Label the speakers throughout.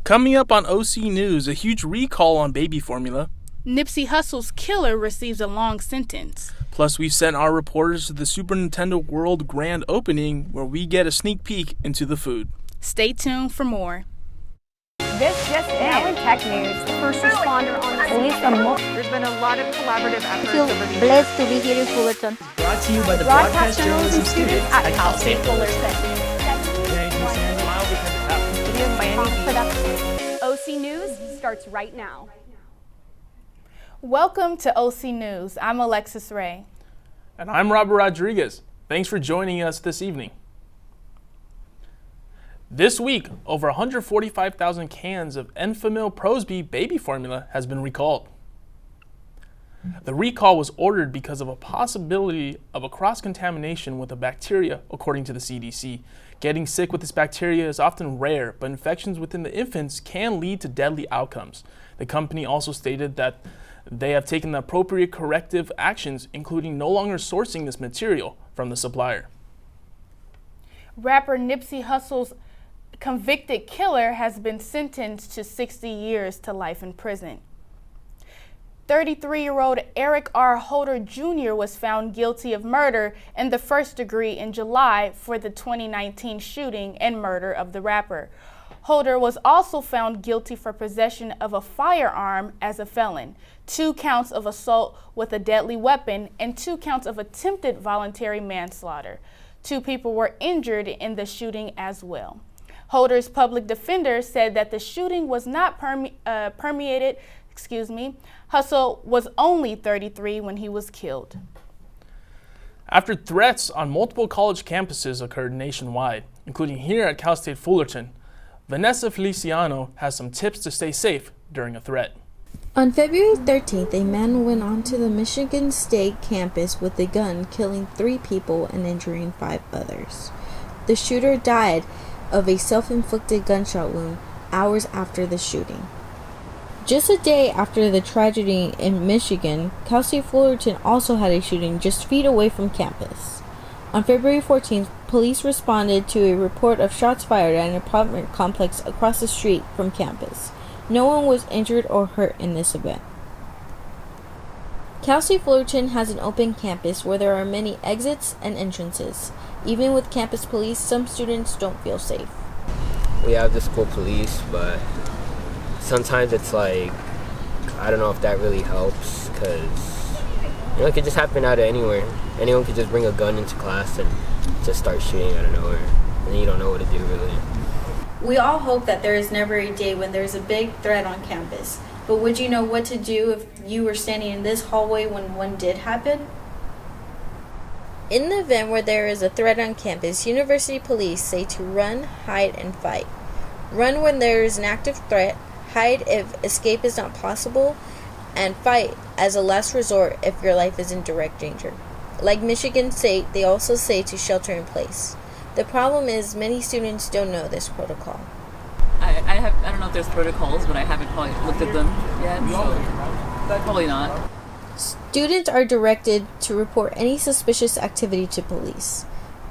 Speaker 1: Coming up on OC News, a huge recall on baby formula.
Speaker 2: Nipsey Hussle's killer receives a long sentence.
Speaker 1: Plus, we've sent our reporters to the Super Nintendo World Grand Opening, where we get a sneak peek into the food.
Speaker 2: Stay tuned for more.
Speaker 3: This just now in tech news, the first responder on the police.
Speaker 4: There's been a lot of collaborative efforts
Speaker 5: I feel
Speaker 4: over the years.
Speaker 5: blessed to be here in Fullerton.
Speaker 6: Brought to you by the broadcast journalism students
Speaker 3: at Cal State Fullerton. OC News starts right now.
Speaker 2: Welcome to OC News. I'm Alexis Ray.
Speaker 1: And I'm Robert Rodriguez. Thanks for joining us this evening. This week, over 145,000 cans of Enfamil Prosby baby formula has been recalled. The recall was ordered because of a possibility of a cross-contamination with a bacteria, according to the CDC. Getting sick with this bacteria is often rare, but infections within the infants can lead to deadly outcomes. The company also stated that they have taken the appropriate corrective actions, including no longer sourcing this material from the supplier.
Speaker 2: Rapper Nipsey Hussle's convicted killer has been sentenced to 60 years to life in prison. 33-year-old Eric R. Holder Jr. was found guilty of murder in the first degree in July for the 2019 shooting and murder of the rapper. Holder was also found guilty for possession of a firearm as a felon, 2 counts of assault with a deadly weapon, and 2 counts of attempted voluntary manslaughter. 2 people were injured in the shooting as well. Holder's public defender said that the shooting was not permeated. Hussle was only 33 when he was killed.
Speaker 1: After threats on multiple college campuses occurred nationwide, including here at Cal State Fullerton, Vanessa Feliciano has some tips to stay safe during a threat.
Speaker 7: On February 13th, a man went onto the Michigan State campus with a gun, killing 3 people and injuring 5 others. The shooter died of a self-inflicted gunshot wound hours after the shooting. Just a day after the tragedy in Michigan, Cal State Fullerton also had a shooting just feet away from campus. On February 14th, police responded to a report of shots fired at an apartment complex across the street from campus. No one was injured or hurt in this event. Cal State Fullerton has an open campus where there are many exits and entrances. Even with campus police, some students don't feel safe.
Speaker 8: We have the school police, but sometimes it's like, I don't know if that really helps, because it could just happen out of anywhere. Anyone could just bring a gun into class and just start shooting out of nowhere, and then you don't know what to do really.
Speaker 7: We all hope that there is never a day when there's a big threat on campus, but would you know what to do if you were standing in this hallway when one did happen? In the event where there is a threat on campus, university police say to run, hide, and fight. Run when there is an active threat, hide if escape is not possible, and fight as a last resort if your life is in direct danger. Like Michigan State, they also say to shelter in place. The problem is many students don't know this protocol.
Speaker 9: I don't know if there's protocols, but I haven't probably looked at them yet, so probably not.
Speaker 7: Students are directed to report any suspicious activity to police.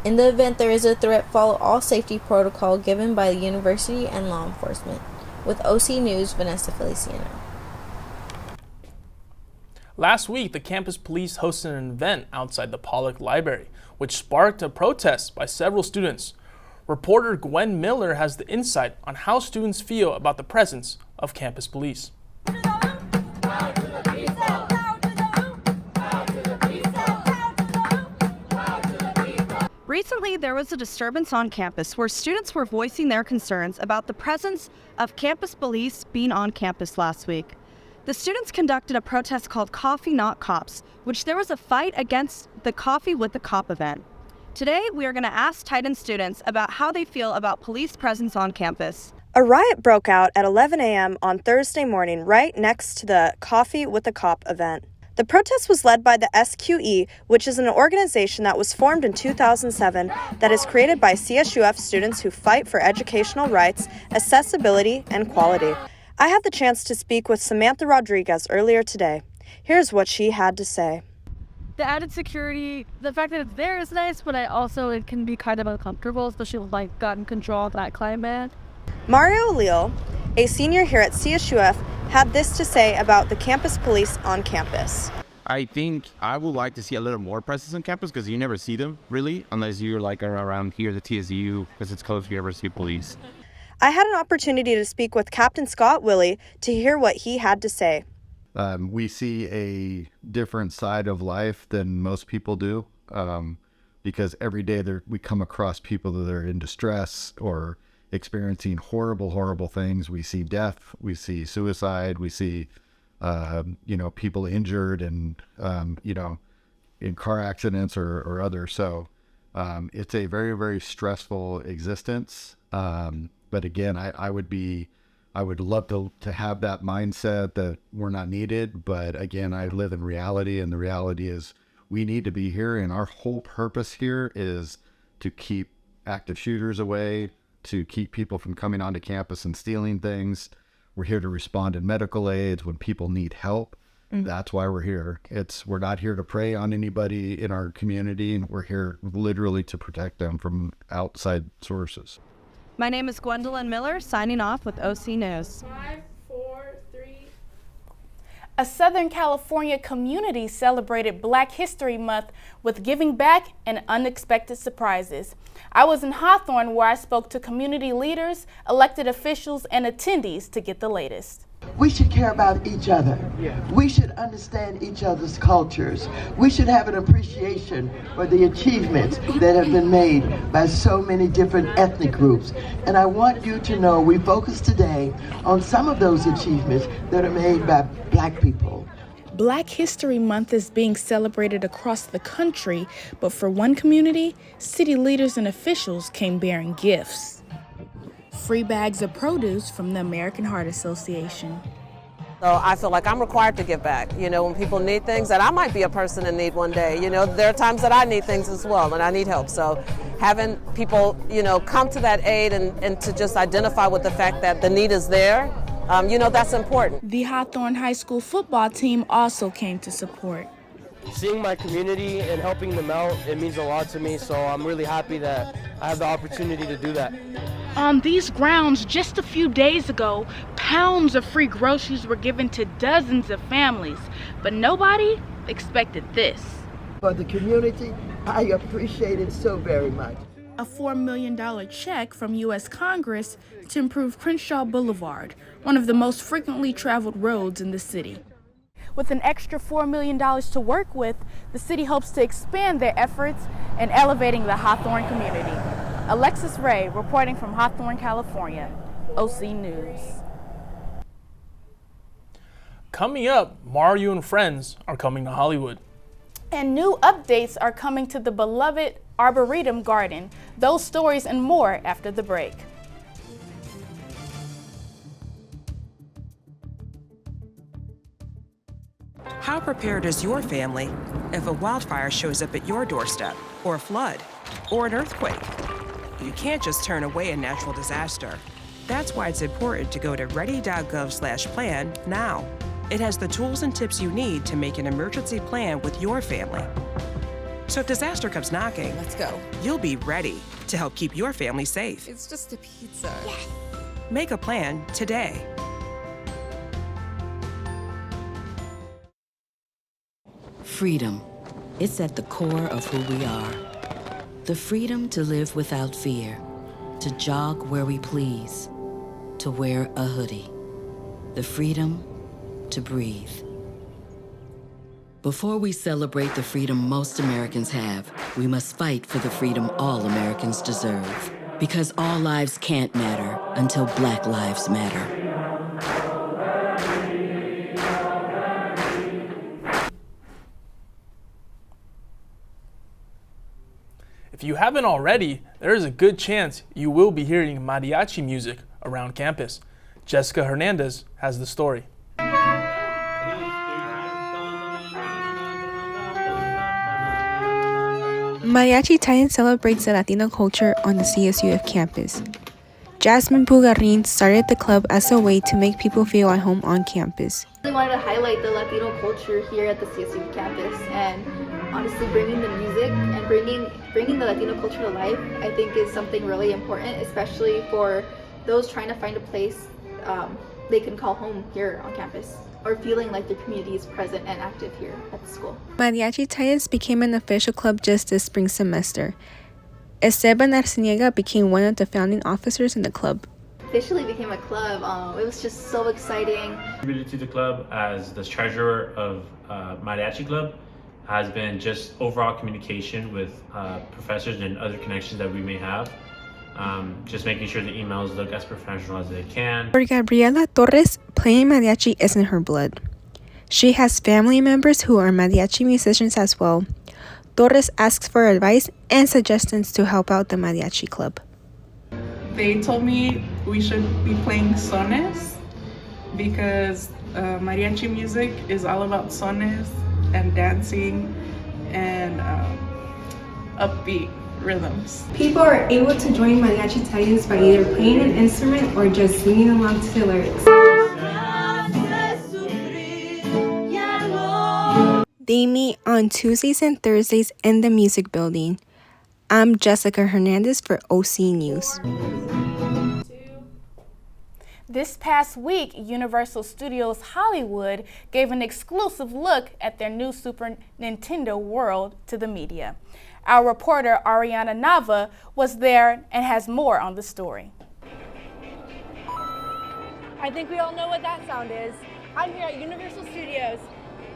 Speaker 7: In the event there is a threat, follow all safety protocol given by the university and law enforcement. With OC News, Vanessa Feliciano.
Speaker 1: Last week, the campus police hosted an event outside the Pollock Library, which sparked a protest by several students. Reporter Gwen Miller has the insight on how students feel about the presence of campus police.
Speaker 4: Recently, there was a disturbance on campus where students were voicing their concerns about the presence of campus police being on campus last week. The students conducted a protest called Coffee Not Cops, which there was a fight against the Coffee with the Cop event. Today, we are going to ask Titan students about how they feel about police presence on campus.
Speaker 10: A riot broke out at 11 a.m. on Thursday morning right next to the Coffee with the Cop event. The protest was led by the SQE, which is an organization that was formed in 2007 that is created by CSUF students who fight for educational rights, accessibility, and quality. I had the chance to speak with Samantha Rodriguez earlier today. Here's what she had to say.
Speaker 11: The added security, the fact that it's there is nice, but it can be kind of uncomfortable, especially with gun control of that climate.
Speaker 10: Mario Leal a senior here at CSUF, had this to say about the campus police on campus.
Speaker 5: I think I would like to see a little more presence on campus because you never see them really, unless you're like around here, the TSU, because it's close, you ever see police.
Speaker 10: I had an opportunity to speak with Captain Scott Willie to hear what he had to say.
Speaker 12: We see a different side of life than most people do, because every day we come across people that are in distress or experiencing horrible things. We see death, we see suicide, we see people injured and in car accidents or other. So it's a very stressful existence. But again, I would love to have that mindset that we're not needed. But again, I live in reality, and the reality is we need to be here. And our whole purpose here is to keep active shooters away, to keep people from coming onto campus and stealing things. We're here to respond in medical aids when people need help. That's why we're here. We're not here to prey on anybody in our community. We're here literally to protect them from outside sources.
Speaker 4: My name is Gwendolyn Miller, signing off with OC News.
Speaker 2: 5, 4, 3. A Southern California community celebrated Black History Month with giving back and unexpected surprises. I was in Hawthorne where I spoke to community leaders, elected officials, and attendees to get the latest.
Speaker 13: We should care about each other. We should understand each other's cultures. We should have an appreciation for the achievements that have been made by so many different ethnic groups. And I want you to know we focus today on some of those achievements that are made by Black people.
Speaker 2: Black History Month is being celebrated across the country, but for one community, city leaders and officials came bearing gifts. Free bags of produce from the American Heart Association.
Speaker 14: So I feel like I'm required to give back. When people need things, and I might be a person in need one day. There are times that I need things as well, and I need help. So having people, come to that aid and to just identify with the fact that the need is there, that's important.
Speaker 2: The Hawthorne High School football team also came to support.
Speaker 15: Seeing my community and helping them out, it means a lot to me, so I'm really happy that I have the opportunity to do that.
Speaker 2: On these grounds, just a few days ago, pounds of free groceries were given to dozens of families, but nobody expected this.
Speaker 13: For the community, I appreciate it so very much.
Speaker 2: A $4 million check from U.S. Congress to improve Crenshaw Boulevard, one of the most frequently traveled roads in the city. With an extra $4 million to work with, the city hopes to expand their efforts in elevating the Hawthorne community. Alexis Ray, reporting from Hawthorne, California, OC News.
Speaker 1: Coming up, Mario and friends are coming to Hollywood.
Speaker 2: And new updates are coming to the beloved Arboretum Garden. Those stories and more after the break.
Speaker 16: How prepared is your family if a wildfire shows up at your doorstep, or a flood, or an earthquake? You can't just turn away a natural disaster. That's why it's important to go to ready.gov/plan now. It has the tools and tips you need to make an emergency plan with your family. So if disaster comes knocking,
Speaker 17: let's go.
Speaker 16: You'll be ready to help keep your family safe.
Speaker 17: It's just a pizza.
Speaker 16: Yes. Make a plan today.
Speaker 18: Freedom. It's at the core of who we are. The freedom to live without fear, to jog where we please, to wear a hoodie. The freedom to breathe. Before we celebrate the freedom most Americans have, we must fight for the freedom all Americans deserve. Because all lives can't matter until Black lives matter.
Speaker 1: If you haven't already, there is a good chance you will be hearing mariachi music around campus. Jessica Hernandez has the story.
Speaker 19: Mariachi Titan celebrates the Latino culture on the CSUF campus. Jasmine Pugarin started the club as a way to make people feel at home on campus.
Speaker 20: I really wanted to highlight the Latino culture here at the CSUF campus, and honestly bringing the music and bringing the Latino culture to life, I think is something really important, especially for those trying to find a place they can call home here on campus, or feeling like their community is present and active here at the school.
Speaker 19: Mariachi Titans became an official club just this spring semester. Esteban Arciniega became one of the founding officers in the club.
Speaker 20: Officially became a club. It was just so exciting.
Speaker 17: Contributed to the club as the treasurer of Mariachi Club has been just overall communication with professors and other connections that we may have. Just making sure the emails look as professional as they can.
Speaker 19: For Gabriela Torres, playing mariachi is in her blood. She has family members who are mariachi musicians as well. Torres asks for advice and suggestions to help out the mariachi club.
Speaker 21: They told me we should be playing sones because mariachi music is all about sones and dancing and upbeat rhythms.
Speaker 19: People are able to join Mariachi Titans by either playing an instrument or just singing along to the lyrics. They meet on Tuesdays and Thursdays in the music building. I'm Jessica Hernandez for OC News.
Speaker 2: This past week, Universal Studios Hollywood gave an exclusive look at their new Super Nintendo World to the media. Our reporter, Ariana Nava, was there and has more on the story.
Speaker 3: I think we all know what that sound is. I'm here at Universal Studios,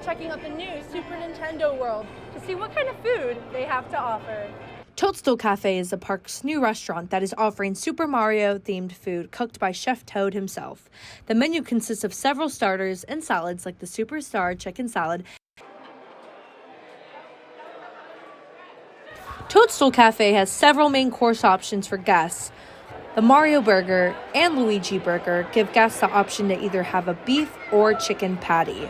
Speaker 3: checking out the new Super Nintendo World to see what kind of food they have to offer.
Speaker 22: Toadstool Cafe is the park's new restaurant that is offering Super Mario-themed food cooked by Chef Toad himself. The menu consists of several starters and salads like the Superstar Chicken Salad. Toadstool Cafe has several main course options for guests. The Mario Burger and Luigi Burger give guests the option to either have a beef or chicken patty.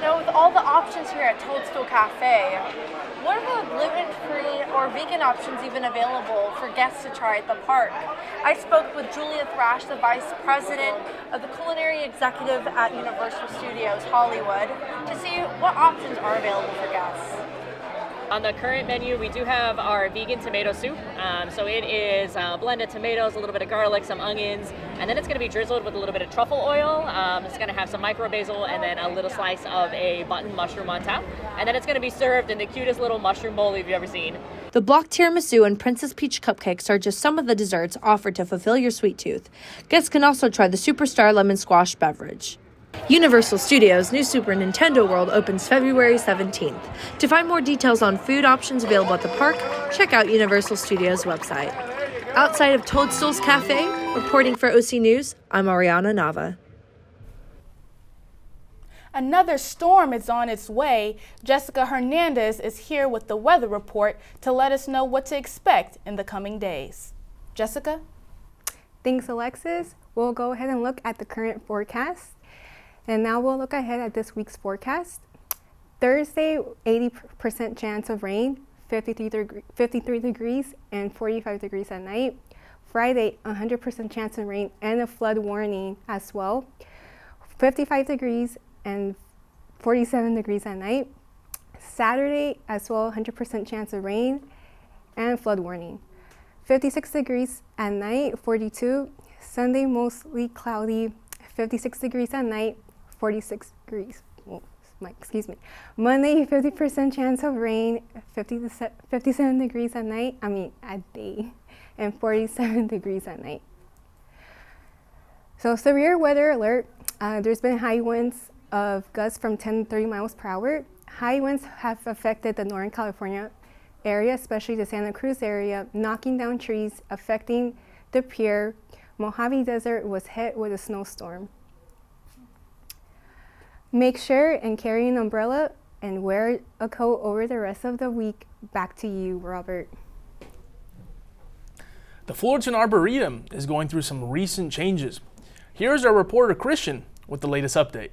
Speaker 3: Now, with all the options here at Toadstool Cafe, what are the gluten-free or vegan options even available for guests to try at the park? I spoke with Julia Thrash, the Vice President of the Culinary Executive at Universal Studios Hollywood, to see what options are available for guests.
Speaker 23: On the current menu, we do have our vegan tomato soup. So it is blended tomatoes, a little bit of garlic, some onions, and then it's going to be drizzled with a little bit of truffle oil. It's going to have some micro basil and then a little slice of a button mushroom on top. And then it's going to be served in the cutest little mushroom bowl you've ever seen.
Speaker 22: The block tiramisu and Princess Peach cupcakes are just some of the desserts offered to fulfill your sweet tooth. Guests can also try the Superstar Lemon Squash beverage. Universal Studios' new Super Nintendo World opens February 17th. To find more details on food options available at the park, check out Universal Studios' website. Outside of Toadstool's Cafe, reporting for OC News, I'm Ariana Nava.
Speaker 2: Another storm is on its way. Jessica Hernandez is here with the weather report to let us know what to expect in the coming days. Jessica?
Speaker 19: Thanks, Alexis. We'll go ahead and look at the current forecast. And now we'll look ahead at this week's forecast. Thursday, 80% chance of rain, 53 degrees and 45 degrees at night. Friday, 100% chance of rain and a flood warning as well. 55 degrees and 47 degrees at night. Saturday, as well, 100% chance of rain and flood warning. 56 degrees at night, 42. Sunday, mostly cloudy, 56 degrees at night, 46 degrees. Monday, 50% chance of rain, 57 degrees at night, at day, and 47 degrees at night. So severe weather alert. There's been high winds of gusts from 10 to 30 miles per hour. High winds have affected the Northern California area, especially the Santa Cruz area, knocking down trees, affecting the pier. Mojave Desert was hit with a snowstorm. Make sure and carry an umbrella and wear a coat over the rest of the week. Back to you, Robert.
Speaker 1: The Fullerton Arboretum is going through some recent changes. Here's our reporter Christian with the latest update.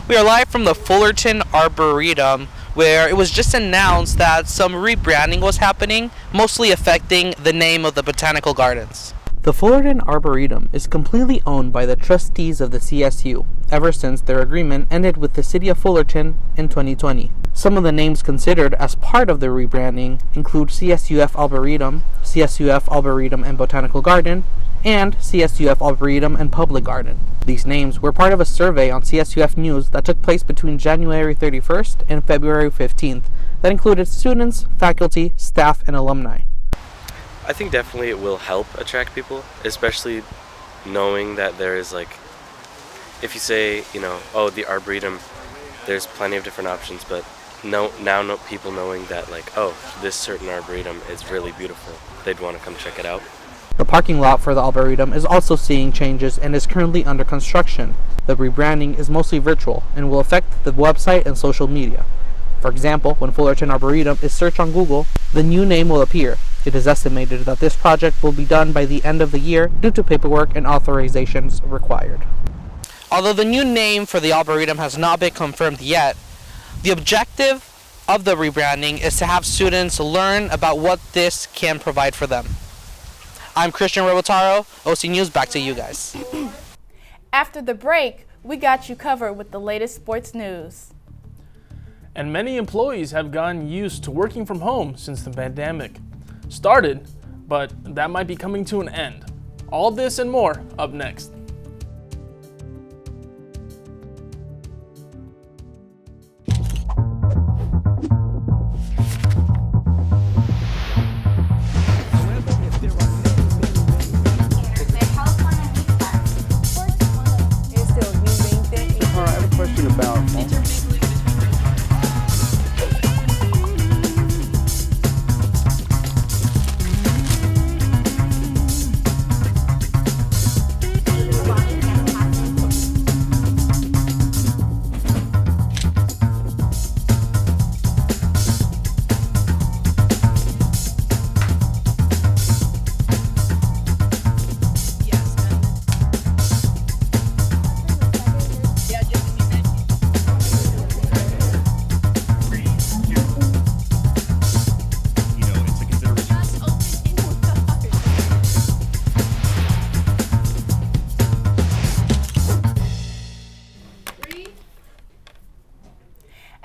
Speaker 24: We are live from the Fullerton Arboretum, where it was just announced that some rebranding was happening, mostly affecting the name of the botanical gardens. The Fullerton Arboretum is completely owned by the trustees of the CSU, ever since their agreement ended with the city of Fullerton in 2020. Some of the names considered as part of the rebranding include CSUF Arboretum and Botanical Garden, and CSUF Arboretum and Public Garden. These names were part of a survey on CSUF News that took place between January 31st and February 15th that included students, faculty, staff, and alumni.
Speaker 6: I think definitely it will help attract people, especially knowing that there is if you say, oh, the Arboretum, there's plenty of different options, but now people knowing that oh, this certain Arboretum is really beautiful, they'd want to come check it out.
Speaker 24: The parking lot for the Arboretum is also seeing changes and is currently under construction. The rebranding is mostly virtual and will affect the website and social media. For example, when Fullerton Arboretum is searched on Google, the new name will appear. It is estimated that this project will be done by the end of the year due to paperwork and authorizations required. Although the new name for the Arboretum has not been confirmed yet, the objective of the rebranding is to have students learn about what this can provide for them. I'm Christian Robotaro, OC News, back to you guys.
Speaker 2: After the break, we got you covered with the latest sports news.
Speaker 1: And many employees have gotten used to working from home since the pandemic started, but that might be coming to an end. All this and more up next.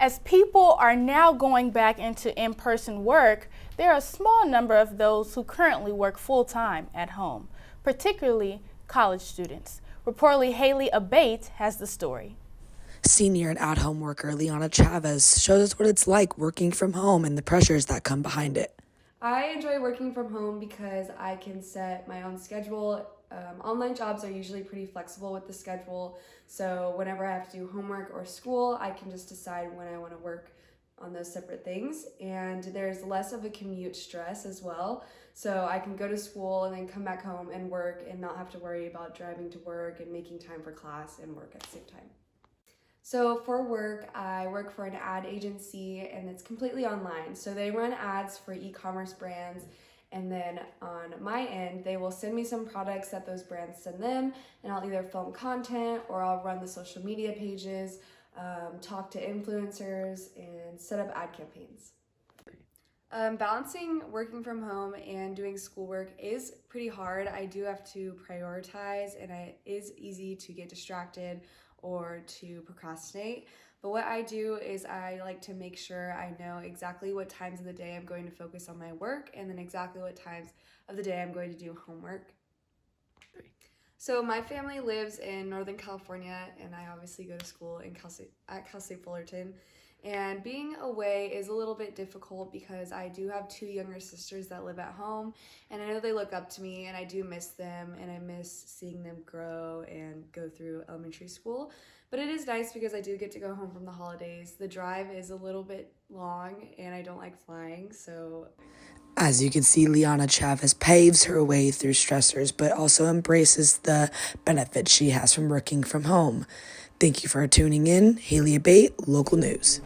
Speaker 2: As people are now going back into in-person work, there are a small number of those who currently work full-time at home, particularly college students. Reportedly, Haley Abate has the story.
Speaker 7: Senior and at-home worker Liana Chavez shows us what it's like working from home and the pressures that come behind it.
Speaker 8: I enjoy working from home because I can set my own schedule. Online jobs are usually pretty flexible with the schedule, so whenever I have to do homework or school, I can just decide when I want to work on those separate things, and there's less of a commute stress as well, so I can go to school and then come back home and work and not have to worry about driving to work and making time for class and work at the same time. So for work, I work for an ad agency and it's completely online. So they run ads for e-commerce brands, and then on my end, they will send me some products that those brands send them, and I'll either film content or I'll run the social media pages, talk to influencers, and set up ad campaigns. Balancing working from home and doing schoolwork is pretty hard. I do have to prioritize, and it is easy to get distracted or to procrastinate. But what I do is I like to make sure I know exactly what times of the day I'm going to focus on my work, and then exactly what times of the day I'm going to do homework. So my family lives in Northern California, and I obviously go to school at Cal State Fullerton. And being away is a little bit difficult because I do have two younger sisters that live at home, and I know they look up to me, and I do miss them, and I miss seeing them grow and go through elementary school. But it is nice because I do get to go home from the holidays. The drive is a little bit long, and I don't like flying, so...
Speaker 7: As you can see, Liana Chavez paves her way through stressors, but also embraces the benefits she has from working from home. Thank you for tuning in. Haley Abate, Local News.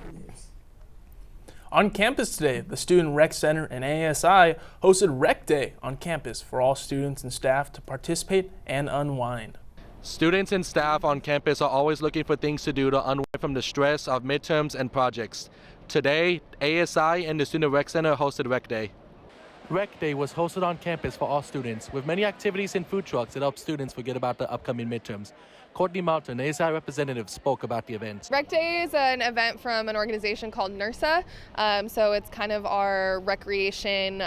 Speaker 1: On campus today, the Student Rec Center and ASI hosted Rec Day on campus for all students and staff to participate and unwind.
Speaker 9: Students and staff on campus are always looking for things to do to unwind from the stress of midterms and projects. Today, ASI and the Student Rec Center hosted Rec Day.
Speaker 25: Rec Day was hosted on campus for all students, with many activities and food trucks that help students forget about the upcoming midterms. Courtney Mountain, ASI representative, spoke about the event.
Speaker 26: Rec Day is an event from an organization called NERSA, so it's kind of our recreation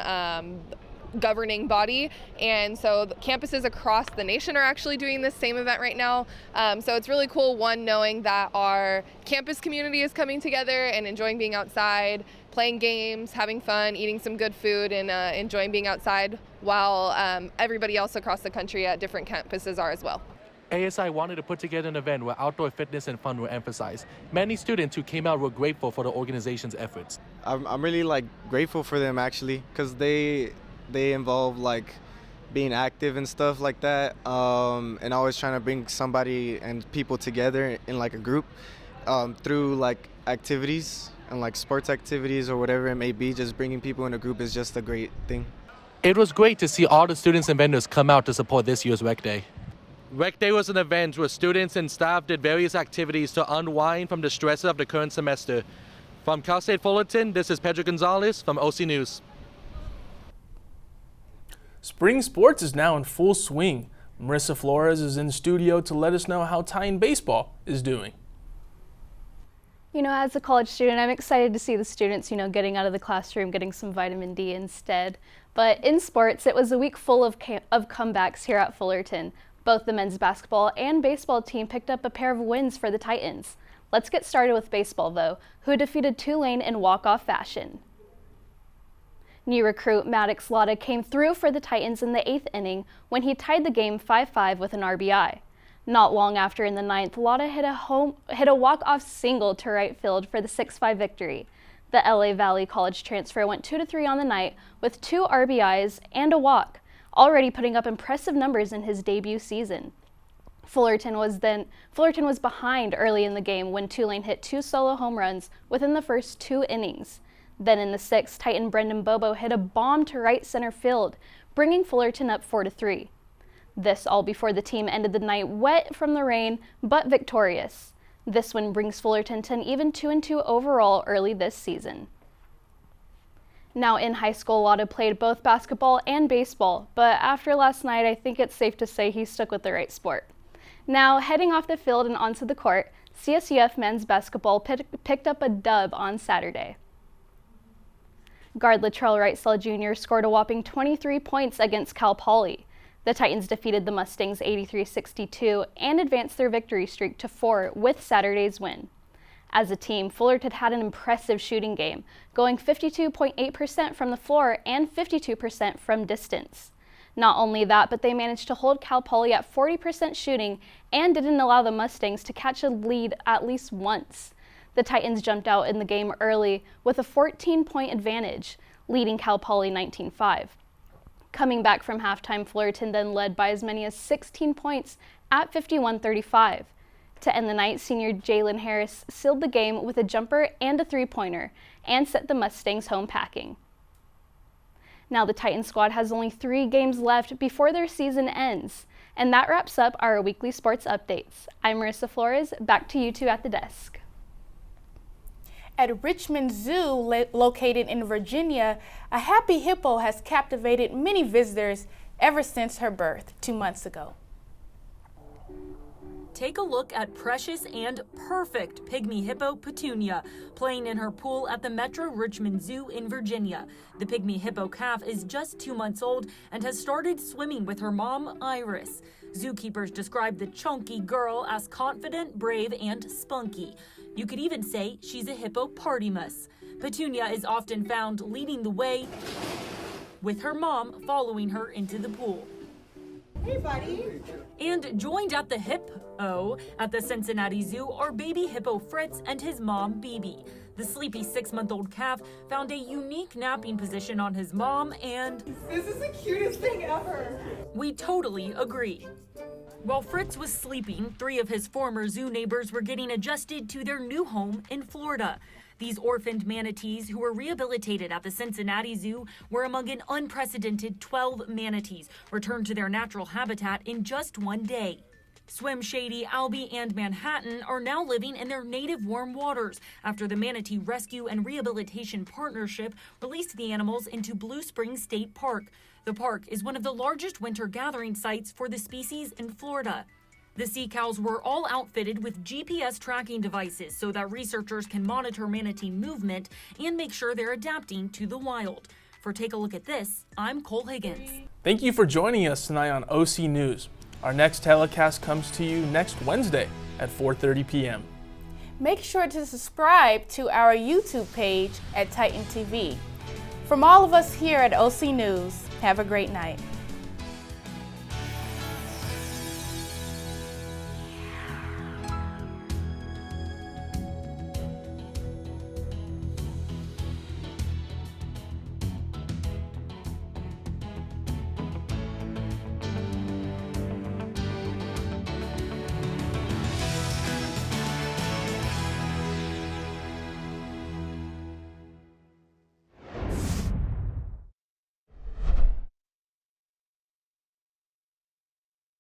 Speaker 26: governing body, and so the campuses across the nation are actually doing this same event right now. So it's really cool, one, knowing that our campus community is coming together and enjoying being outside, playing games, having fun, eating some good food, and enjoying being outside, while everybody else across the country at different campuses are as well.
Speaker 25: ASI wanted to put together an event where outdoor fitness and fun were emphasized. Many students who came out were grateful for the organization's efforts.
Speaker 4: I'm really grateful for them actually, because they involve being active and stuff like that, and always trying to bring somebody and people together in a group through activities and sports activities or whatever it may be. Just bringing people in a group is just a great thing.
Speaker 25: It was great to see all the students and vendors come out to support this year's Rec Day. Rec Day was an event where students and staff did various activities to unwind from the stress of the current semester. From Cal State Fullerton, this is Pedro Gonzalez from OC News.
Speaker 1: Spring sports is now in full swing. Marissa Flores is in studio to let us know how Titan baseball is doing.
Speaker 5: You know, as a college student, I'm excited to see the students, getting out of the classroom, getting some vitamin D instead. But in sports, it was a week full of comebacks here at Fullerton. Both the men's basketball and baseball team picked up a pair of wins for the Titans. Let's get started with baseball, though, who defeated Tulane in walk-off fashion. New recruit Maddox Lotta came through for the Titans in the 8th inning when he tied the game 5-5 with an RBI. Not long after, in the 9th, Lotta hit a walk-off single to right field for the 6-5 victory. The LA Valley College transfer went 2-3 on the night with 2 RBIs and a walk, already putting up impressive numbers in his debut season. Fullerton was behind early in the game when Tulane hit 2 solo home runs within the first 2 innings. Then in the 6th, Titan Brendan Bobo hit a bomb to right center field, bringing Fullerton up 4-3. This all before the team ended the night wet from the rain, but victorious. This win brings Fullerton to an even 2-2 overall early this season. Now in high school, Lotta played both basketball and baseball, but after last night, I think it's safe to say he stuck with the right sport. Now, heading off the field and onto the court, CSUF men's basketball picked up a dub on Saturday. Guard Latrell Wrightsell Jr. scored a whopping 23 points against Cal Poly. The Titans defeated the Mustangs 83-62 and advanced their victory streak to 4 with Saturday's win. As a team, Fullerton had an impressive shooting game, going 52.8% from the floor and 52% from distance. Not only that, but they managed to hold Cal Poly at 40% shooting and didn't allow the Mustangs to catch a lead at least once. The Titans jumped out in the game early with a 14-point advantage, leading Cal Poly 19-5. Coming back from halftime, Fullerton then led by as many as 16 points at 51-35. To end the night, senior Jalen Harris sealed the game with a jumper and a three-pointer and set the Mustangs home packing. Now the Titans squad has only 3 games left before their season ends. And that wraps up our weekly sports updates. I'm Marissa Flores, back to you two at the desk.
Speaker 2: At Richmond Zoo, located in Virginia, a happy hippo has captivated many visitors ever since her birth 2 months ago.
Speaker 10: Take a look at precious and perfect pygmy hippo Petunia, playing in her pool at the Metro Richmond Zoo in Virginia. The pygmy hippo calf is just 2 months old and has started swimming with her mom, Iris. Zookeepers describe the chunky girl as confident, brave, and spunky. You could even say she's a hippopotamus. Petunia is often found leading the way, with her mom following her into the pool.
Speaker 11: Hey, buddy.
Speaker 10: And joined at the hippo at the Cincinnati Zoo are baby hippo Fritz and his mom, Bibi. The sleepy 6-month-old calf found a unique napping position on his mom, and
Speaker 11: This is the cutest thing ever.
Speaker 10: We totally agree. While Fritz was sleeping, 3 of his former zoo neighbors were getting adjusted to their new home in Florida. These orphaned manatees who were rehabilitated at the Cincinnati Zoo were among an unprecedented 12 manatees returned to their natural habitat in just 1 day. Swim Shady, Albie, and Manhattan are now living in their native warm waters after the Manatee Rescue and Rehabilitation Partnership released the animals into Blue Springs State Park. The park is one of the largest winter gathering sites for the species in Florida. The sea cows were all outfitted with GPS tracking devices so that researchers can monitor manatee movement and make sure they're adapting to the wild. For Take a Look at This, I'm Cole Higgins.
Speaker 1: Thank you for joining us tonight on OC News. Our next telecast comes to you next Wednesday at 4:30 p.m.
Speaker 2: Make sure to subscribe to our YouTube page at Titan TV. From all of us here at OC News, have a great night.